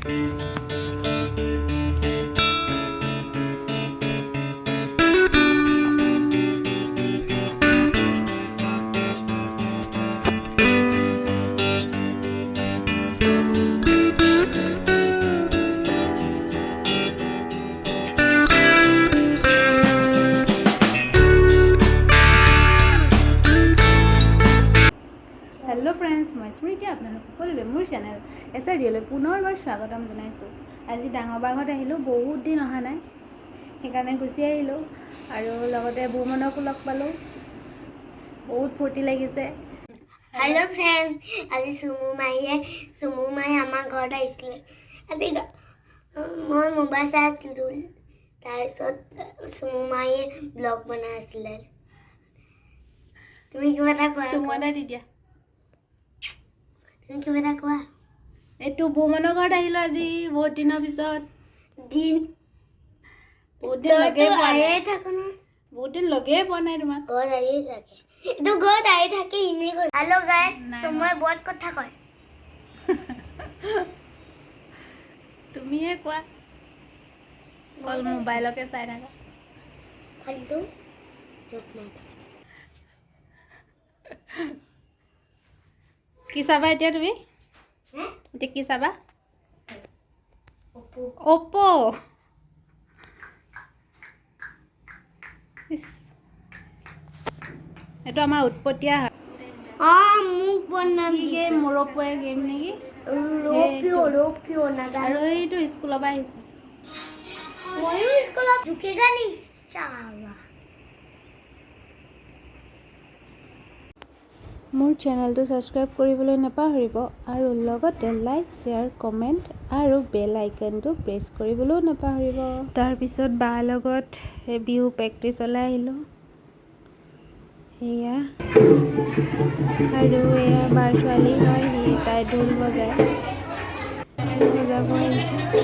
Hello friends मैं स्मृति आपलोक सकलोरे मोर channel एसआरडीলৈ पुनरबार स्वागतम जनाइছো। আজি ডাঙৰ বাঘত আহিলো, বহুত দিন অহা নাই, সেইকাৰণে গুচি আহিলো আৰু লগতে বুমনকো লগ পালো, বহুত ফূৰ্তি লাগিছে। हेलो फ्रेंड्स, আজি সুমু মাই আমাৰ ঘৰত আহিছিলে। আজি মই মোবাইল চাই আছিলো, তাৰপিছত সুমু মায়ে ব্লগ বনাই আছিলে। তুমি কিবা এটা কোৱা? সুমনা দিদিয়া তুমি কিবা এটা কোৱা? এইটো বুমনৰ ঘৰত আহিলো আজি বহুত দিনৰ পিছত। বহুত দিন লগে পোৱা নাই, থাকো ন, বহুত দিন লগে পোৱা নাই তোমাক। ঘৰত আহি থাকে, এইটো ঘৰত আহি থাকে ইনে কৈ। হেল্ল' গাইস, সুমুই বহুত কথা কয়। তুমিয়ে কোৱা, কল মোবাইলকে চাই থাকা। ফালতু জোক মাৰ। কি চাবা এতিয়া তুমি? এতিয়া কি চাবা? ওপো। এইটো আমাৰ উৎপতীয়া হয়। মোক বনাম কি গেম? মোৰপোৱাৰ গেম নেকি? ৰপিও নাজানো। আৰু এইটো স্কুলৰ পৰা আহিছে। ময়ো স্কুলত জুকেগা নিশ্চয়। মোৰ চেনেলটো ছাবস্ক্ৰাইব কৰিবলৈ নাপাহৰিব আৰু লগতে লাইক, শ্বেয়াৰ, কমেণ্ট আৰু বেল আইকনটো প্ৰেছ কৰিবলৈও নাপাহৰিব। তাৰপিছত বাৰ লগত বিহু প্ৰেক্টিচলৈ আহিলোঁ। এয়া আৰু এয়া বাৰ ছোৱালী হয়, তাই ঢোল বজাব আহিছে।